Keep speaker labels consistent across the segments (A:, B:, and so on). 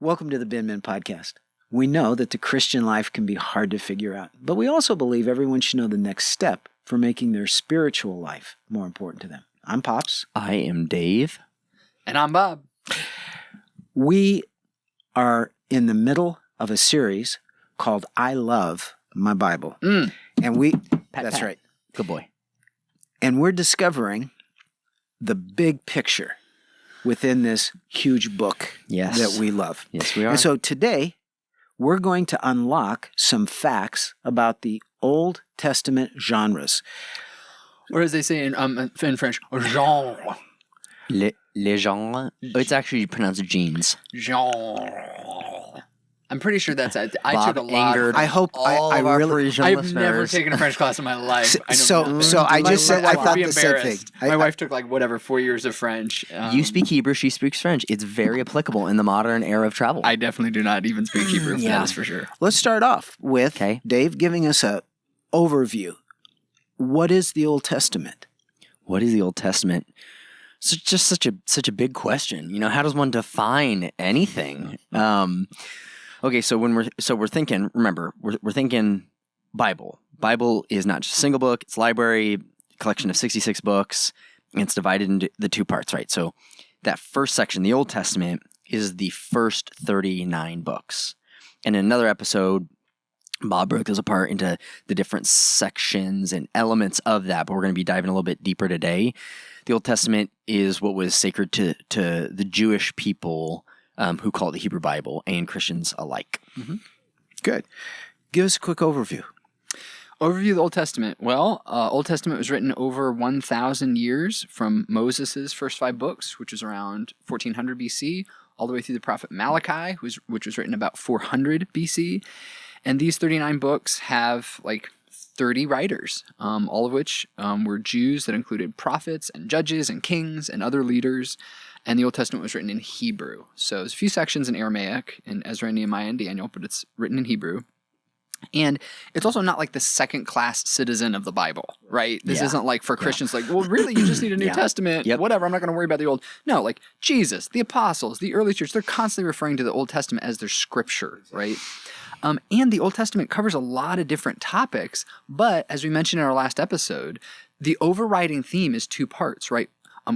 A: Welcome to the Binmin podcast. We know that the Christian life can be hard to figure out, but we also believe everyone should know the next step for making their spiritual life more important to them. I'm Pops.
B: I am Dave.
C: And I'm Bob.
A: We are in the middle of a series called I Love My Bible. And that's right.
B: Good boy.
A: And we're discovering the big picture within this huge book that we love.
B: Yes, we are.
A: And so today, we're going to unlock some facts about the Old Testament genres.
C: Or as they say in French, genre.
B: Les genres. It's actually pronounced jeans.
C: Genre. I'm pretty sure that's it. I
B: Bob
C: took a lot.
B: angered
A: I hope
B: all
A: I
B: of our
A: really.
B: Parisian
C: I've
B: listeners.
C: never taken a French class in my life. I know
A: So I just said I thought the same thing.
C: My wife took 4 years of French.
B: You speak Hebrew, she speaks French. It's very applicable in the modern era of travel.
C: I definitely do not even speak Hebrew.
B: Yeah.
C: That is for sure.
A: Let's start off with Dave giving us a overview. What is the Old Testament?
B: What is the Old Testament? It's just such a big question. You know, how does one define anything? Okay, so we're thinking. Remember, we're thinking Bible. Bible is not just a single book; it's a library, collection of 66 books, and it's divided into the two parts, right? So that first section, the Old Testament, is the first 39 books. And in another episode, Bob broke those apart into the different sections and elements of that, but we're going to be diving a little bit deeper today. The Old Testament is what was sacred to the Jewish people who call it the Hebrew Bible, and Christians alike.
A: Mm-hmm. Good. Give us a quick overview.
C: Overview of the Old Testament. Well, Old Testament was written over 1,000 years from Moses' first 5 books, which was around 1400 BC, all the way through the prophet Malachi, which was written about 400 BC. And these 39 books have 30 writers, all of which were Jews that included prophets and judges and kings and other leaders. And the Old Testament was written in Hebrew. So there's a few sections in Aramaic, in Ezra, and Nehemiah, and Daniel, but it's written in Hebrew. And it's also not like the second-class citizen of the Bible, right? This isn't like for Christians, well, really, you just need a New Testament.
B: Yep.
C: Whatever, I'm not going to worry about the Old. No, Jesus, the apostles, the early church, they're constantly referring to the Old Testament as their scripture, right? And the Old Testament covers a lot of different topics, but as we mentioned in our last episode, the overriding theme is 2 parts, right?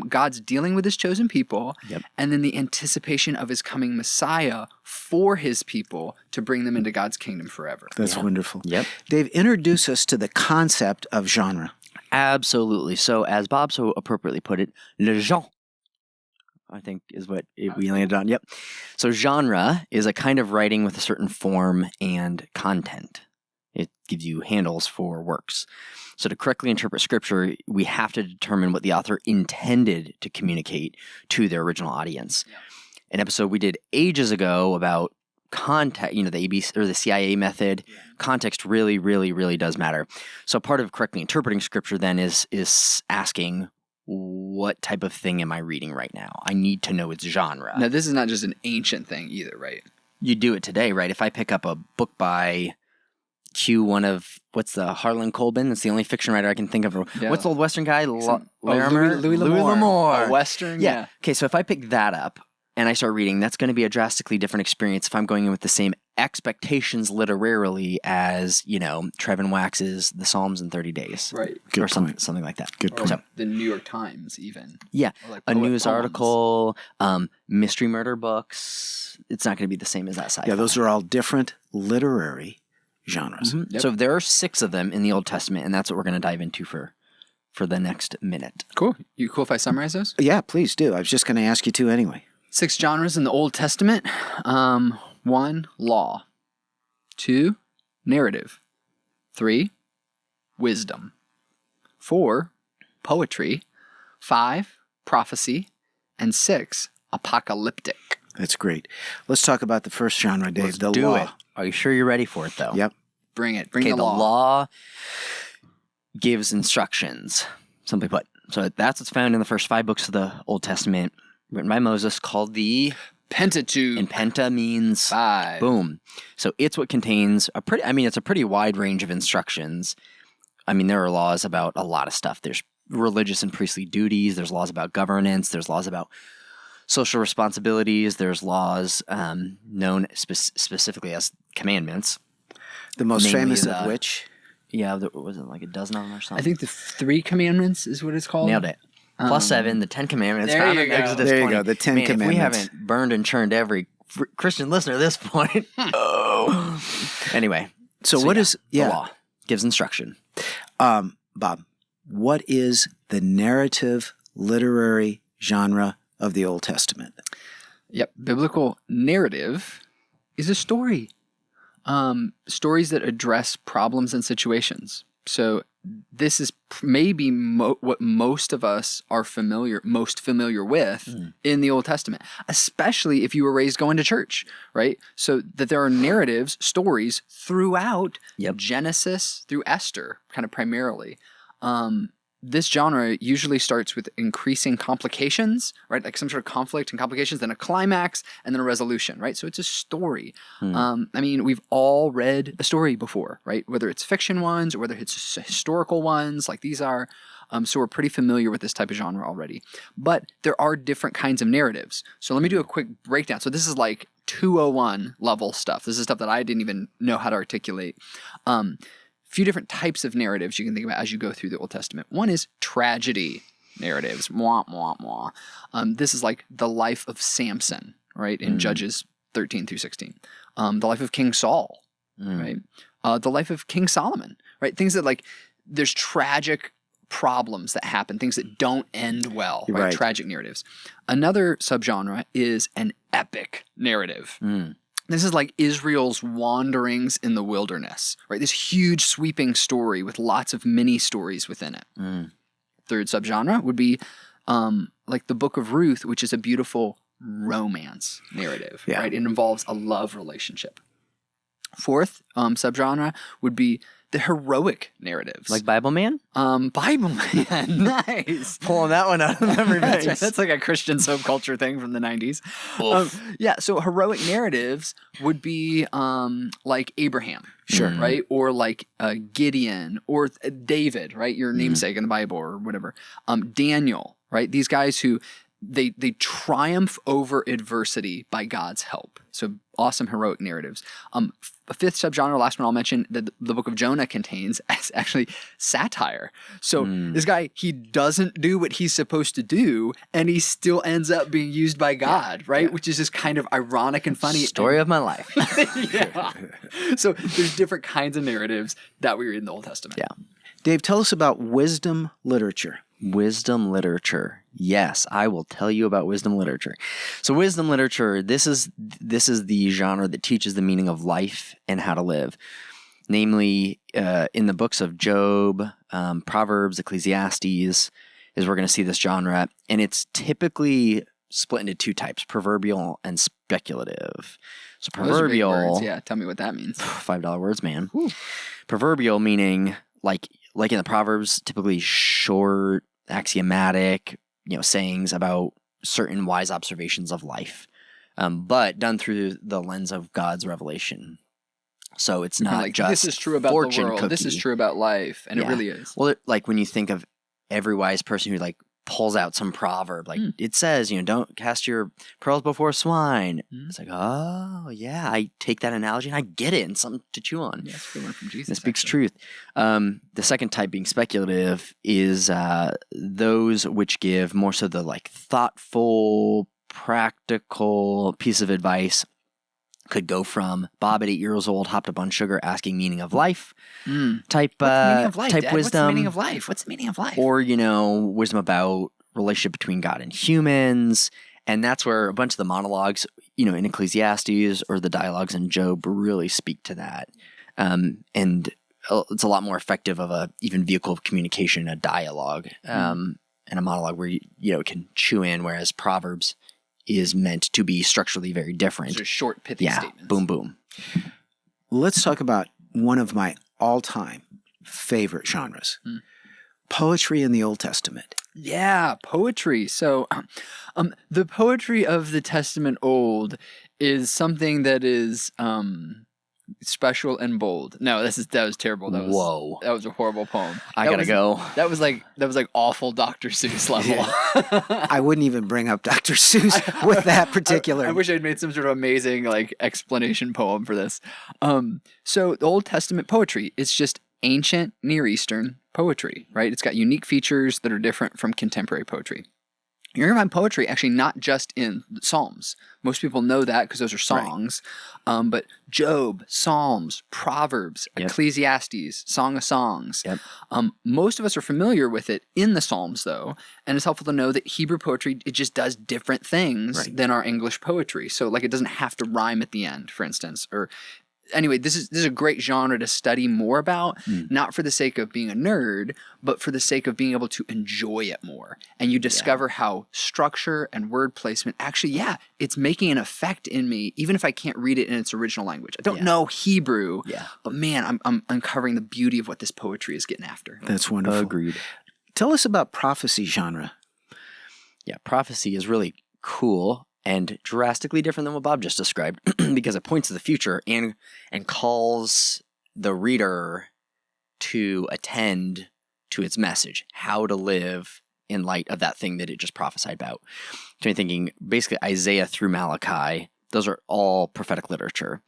C: God's dealing with his chosen people, and then the anticipation of his coming Messiah for his people to bring them into God's kingdom forever.
A: That's wonderful.
B: Yep.
A: Dave, introduce us to the concept of genre.
B: Absolutely. So as Bob so appropriately put it, le genre, I think is what we landed on. Yep. So genre is a kind of writing with a certain form and content. It gives you handles for works. So to correctly interpret scripture, we have to determine what the author intended to communicate to their original audience. Yeah. An episode we did ages ago about context, the ABC or the CIA method. Yeah. Context really, really, really does matter. So part of correctly interpreting scripture then is asking, what type of thing am I reading right now? I need to know its genre.
C: Now, this is not just an ancient thing either, right?
B: You do it today, right? If I pick up a book by what's the Harlan Coben? That's the only fiction writer I can think of.
C: Yeah.
B: What's the old Western guy?
C: Louis L'Amour. Western,
B: yeah. Okay, so if I pick that up and I start reading, that's going to be a drastically different experience if I'm going in with the same expectations literarily as, Trevin Wax's The Psalms in 30 Days.
C: Right.
B: Or something like that.
A: Good point.
C: Or the New York Times even.
B: Yeah. A news
C: poems.
B: article, mystery murder books. It's not going to be the same as that sci-fi.
A: Yeah, those are all different literary genres.
B: Mm-hmm. Yep. So there are 6 of them in the Old Testament, and that's what we're going to dive into for the next minute.
C: Cool. You cool if I summarize those?
A: Yeah, please do. I was just going to ask you to anyway.
C: 6 genres in the Old Testament. 1, law. 2, narrative. 3, wisdom. 4, poetry. 5, prophecy. And 6, apocalyptic.
A: That's great. Let's talk about the first genre, Dave.
B: Let's
A: the
B: do
A: law.
B: it. Are you sure you're ready for it, though?
A: Yep.
C: Bring it. Bring
B: the
C: the law.
B: law gives instructions, simply put. So that's what's found in the first 5 books of the Old Testament, written by Moses, called the
C: Pentateuch.
B: And penta means
C: 5.
B: Boom. So it's what contains it's a pretty wide range of instructions. There are laws about a lot of stuff. There's religious and priestly duties. There's laws about governance. There's laws about social responsibilities. There's laws known specifically as commandments.
A: The most
B: Namely
A: famous of which?
B: Yeah, was it like a dozen of them or something?
C: I think the 3 commandments is what it's called.
B: Nailed it. Plus 7, the 10 Commandments.
C: There
B: found
C: you
B: in
C: go.
B: Exodus
A: There you
B: 20.
A: go, the 10
B: Man,
A: Commandments.
B: If we haven't burned and churned every Christian listener at this point. Anyway.
A: So what is
B: the law? Gives instruction.
A: Bob, what is the narrative literary genre of the Old Testament?
C: Yep. Biblical narrative is a story. Stories that address problems and situations. So this is maybe what most of us are most familiar with in the Old Testament, especially if you were raised going to church, right? So that there are narratives, stories throughout Genesis through Esther, kind of primarily. This genre usually starts with increasing complications, right? Like some sort of conflict and complications, then a climax, and then a resolution, right? So it's a story. I mean, we've all read a story before, right? Whether it's fiction ones or whether it's historical ones, like these are. So we're pretty familiar with this type of genre already. But there are different kinds of narratives. So let me do a quick breakdown. So this is like 201 level stuff. This is stuff that I didn't even know how to articulate. Few different types of narratives you can think about as you go through the Old Testament. One is tragedy narratives. Mwah, mwah, mwah. This is like the life of Samson, right? In Judges 13 through 16. The life of King Saul, right? The life of King Solomon, right? Things that like, there's tragic problems that happen, things that don't end well, right? Tragic narratives. Another subgenre is an epic narrative. This is like Israel's wanderings in the wilderness, right? This huge sweeping story with lots of mini stories within it. Third subgenre would be like the Book of Ruth, which is a beautiful romance narrative, right? It involves a love relationship. Fourth subgenre would be the heroic narratives.
B: Like Bible Man?
C: Bible Man. Nice.
B: Pulling that one out of memory banks.
C: Right. That's like a Christian subculture thing from the 90s. So heroic narratives would be like Abraham. Sure. Right? Or like Gideon or David, right? Your namesake in the Bible or whatever. Daniel, right? These guys who they triumph over adversity by God's help. So awesome heroic narratives. A fifth subgenre, last one I'll mention, that the book of Jonah contains is actually satire. So this guy, he doesn't do what he's supposed to do, and he still ends up being used by God, right? Which is just kind of ironic and funny.
B: Story of my life.
C: So there's different kinds of narratives that we read in the Old Testament.
A: Dave, tell us about wisdom literature.
B: Wisdom literature. Yes, I will tell you about wisdom literature. So wisdom literature, this is the genre that teaches the meaning of life and how to live. Namely, in the books of Job, Proverbs, Ecclesiastes, is we're going to see this genre. And it's typically split into 2 types, proverbial and speculative. So proverbial...
C: Those are big words. Yeah, tell me what that means.
B: $5 words, man. Woo. Proverbial meaning like in the Proverbs, typically short, axiomatic, sayings about certain wise observations of life, but done through the lens of God's revelation. So it's not like just
C: this is true about
B: fortune
C: the world.
B: cookie.
C: This is true about life, and it really is.
B: Well, like when you think of every wise person who like pulls out some proverb, like it says, don't cast your pearls before swine. It's like, oh yeah, I take that analogy and I get it, and something to chew on.
C: Yeah, it's a good one from Jesus.
B: It speaks truth. The second type, being speculative, is those which give more so the like thoughtful, practical piece of advice. Could go from Bob at 8 years old hopped up on sugar asking meaning of life type
C: What's the meaning of life,
B: type
C: Dad?
B: wisdom.
C: What's the meaning of life? What's the meaning of life?
B: Or wisdom about relationship between God and humans. And that's where a bunch of the monologues, in Ecclesiastes or the dialogues in Job really speak to that. And it's a lot more effective of a even vehicle of communication, a dialogue, and a monologue where you can chew in, whereas Proverbs is meant to be structurally very different.
C: Those are short, pithy statements.
B: Boom, boom.
A: Let's talk about one of my all-time favorite genres, poetry in the Old Testament.
C: Yeah, poetry. So the poetry of the Testament Old is something that is special and bold. No, that was terrible. That was a horrible poem.
B: I gotta go.
C: That was like awful Dr. Seuss level.
A: I wouldn't even bring up Dr. Seuss with that particular.
C: I wish I'd made some sort of amazing like explanation poem for this. So the Old Testament poetry is just ancient Near Eastern poetry, right? It's got unique features that are different from contemporary poetry. You're going to find poetry actually not just in Psalms. Most people know that because those are songs. Right. But Job, Psalms, Proverbs, Ecclesiastes, Song of Songs. Yep. Most of us are familiar with it in the Psalms, though. And it's helpful to know that Hebrew poetry, it just does different things than our English poetry. So like it doesn't have to rhyme at the end, for instance, or anyway, this is a great genre to study more about, not for the sake of being a nerd, but for the sake of being able to enjoy it more. And you discover how structure and word placement actually, it's making an effect in me, even if I can't read it in its original language. I don't know Hebrew, but man, I'm uncovering the beauty of what this poetry is getting after.
A: That's wonderful.
B: Agreed.
A: Tell us about prophecy genre.
B: Yeah, prophecy is really cool and drastically different than what Bob just described because it points to the future and calls the reader to attend to its message, how to live in light of that thing that it just prophesied about. So you're thinking basically Isaiah through Malachi, those are all prophetic literature.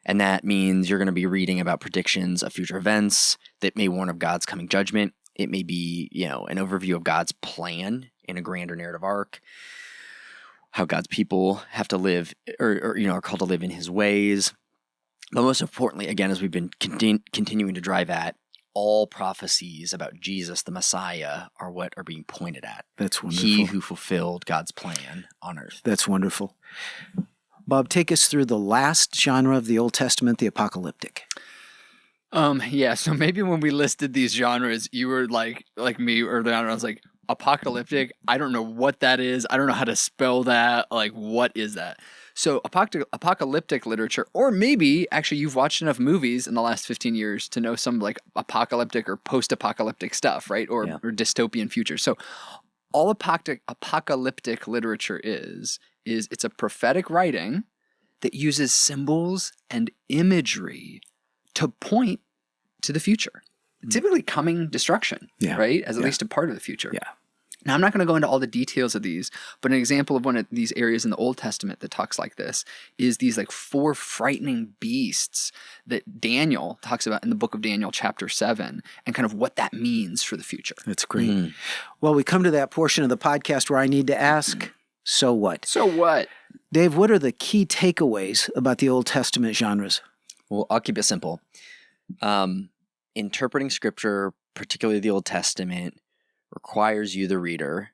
B: And that means you're going to be reading about predictions of future events that may warn of God's coming judgment. It may be, an overview of God's plan in a grander narrative arc. How God's people have to live or are called to live in his ways. But most importantly, again, as we've been continuing to drive at, all prophecies about Jesus, the Messiah, are what are being pointed at.
A: That's wonderful.
B: He who fulfilled God's plan on earth.
A: That's wonderful. Bob, take us through the last genre of the Old Testament, the apocalyptic.
C: So maybe when we listed these genres, you were like me early on, I was like, apocalyptic, I don't know what that is. I don't know how to spell that. Like, what is that? So apocalyptic literature, or maybe actually you've watched enough movies in the last 15 years to know some like apocalyptic or post-apocalyptic stuff, right? Or dystopian futures. So all apocalyptic literature is it's a prophetic writing that uses symbols and imagery to point to the future. Typically coming destruction, right? As at least a part of the future.
A: Yeah.
C: Now, I'm not going to go into all the details of these, but an example of one of these areas in the Old Testament that talks like this is these like 4 frightening beasts that Daniel talks about in the book of Daniel chapter 7 and kind of what that means for the future.
A: That's great. Well, we come to that portion of the podcast where I need to ask, so what?
C: So what?
A: Dave, what are the key takeaways about the Old Testament genres?
B: Well, I'll keep it simple. Interpreting scripture, particularly the Old Testament, requires you, the reader,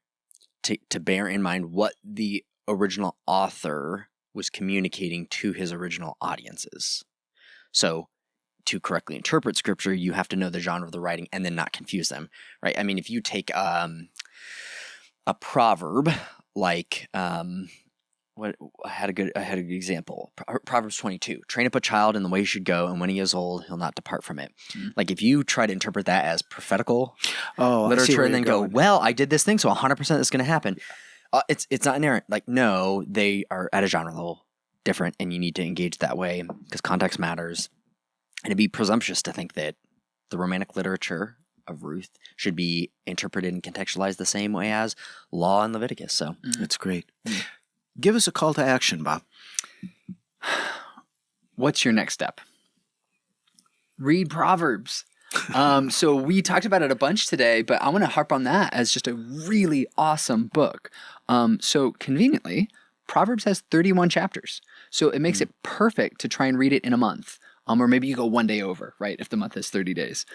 B: to bear in mind what the original author was communicating to his original audiences. So to correctly interpret scripture, you have to know the genre of the writing and then not confuse them, right? I mean, if you take a proverb like I had a good example. Proverbs 22. Train up a child in the way he should go, and when he is old, he'll not depart from it. Like if you try to interpret that as prophetical literature and then go, well, I did this thing, so 100% it's going to happen. It's not inerrant. Like, no, they are at a genre level different, and you need to engage that way because context matters. And it'd be presumptuous to think that the Romantic literature of Ruth should be interpreted and contextualized the same way as Law and Leviticus. So
A: that's great. Give us a call to action, Bob.
C: What's your next step? Read Proverbs. So we talked about it a bunch today, but I want to harp on that as just a really awesome book. So conveniently, Proverbs has 31 chapters. So it makes it perfect to try and read it in a month. Or maybe you go one day over, right? If the month is 30 days.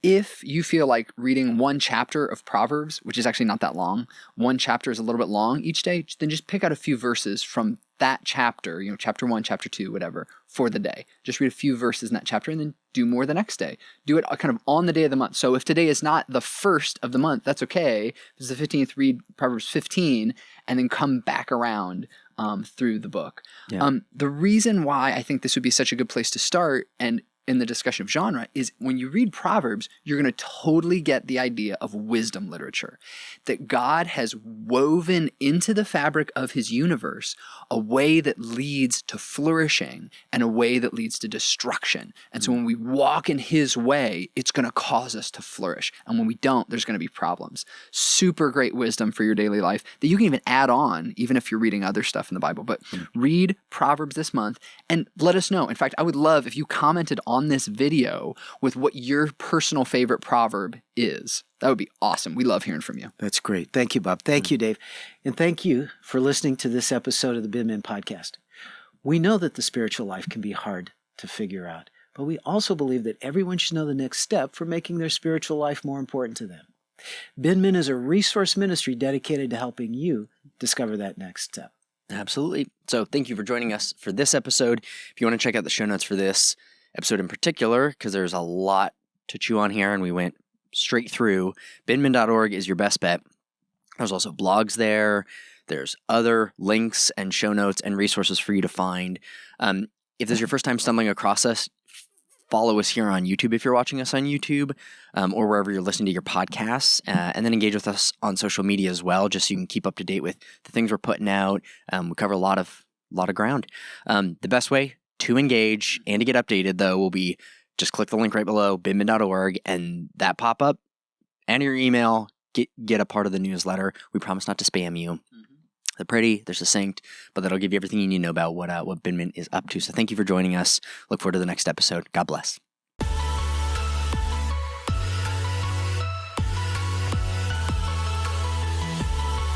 C: If you feel like reading one chapter of Proverbs, which is actually not that long, one chapter is a little bit long each day, then just pick out a few verses from that chapter, chapter 1, chapter 2, whatever, for the day. Just read a few verses in that chapter and then do more the next day. Do it kind of on the day of the month. So if today is not the first of the month, that's okay. If it's the 15th, read Proverbs 15 and then come back around through the book. Yeah. The reason why I think this would be such a good place to start, and in the discussion of genre is when you read Proverbs, you're going to totally get the idea of wisdom literature, that God has woven into the fabric of his universe a way that leads to flourishing and a way that leads to destruction. And so when we walk in his way, it's going to cause us to flourish. And when we don't, there's going to be problems. Super great wisdom for your daily life that you can even add on, even if you're reading other stuff in the Bible. But read Proverbs this month and let us know. In fact, I would love if you commented on this video with what your personal favorite proverb is. That would be awesome. We love hearing from you.
A: That's great. Thank you, Bob. Thank you, Dave. And thank you for listening to this episode of the Binmin podcast. We know that the spiritual life can be hard to figure out, but we also believe that everyone should know the next step for making their spiritual life more important to them. Binmin is a resource ministry dedicated to helping you discover that next step.
B: Absolutely. So thank you for joining us for this episode. If you want to check out the show notes for this episode in particular, because there's a lot to chew on here and we went straight through, binmin.org is your best bet. There's also blogs there. There's other links and show notes and resources for you to find. If this is your first time stumbling across us, follow us here on YouTube if you're watching us on YouTube, or wherever you're listening to your podcasts, and then engage with us on social media as well, just so you can keep up to date with the things we're putting out. We cover a lot of ground. The best way to engage and to get updated, though, will be just click the link right below, binmin.org, and that pop-up, enter your email, get a part of the newsletter. We promise not to spam you. They're pretty, they're succinct, but that'll give you everything you need to know about what Binmin is up to. So thank you for joining us. Look forward to the next episode. God bless.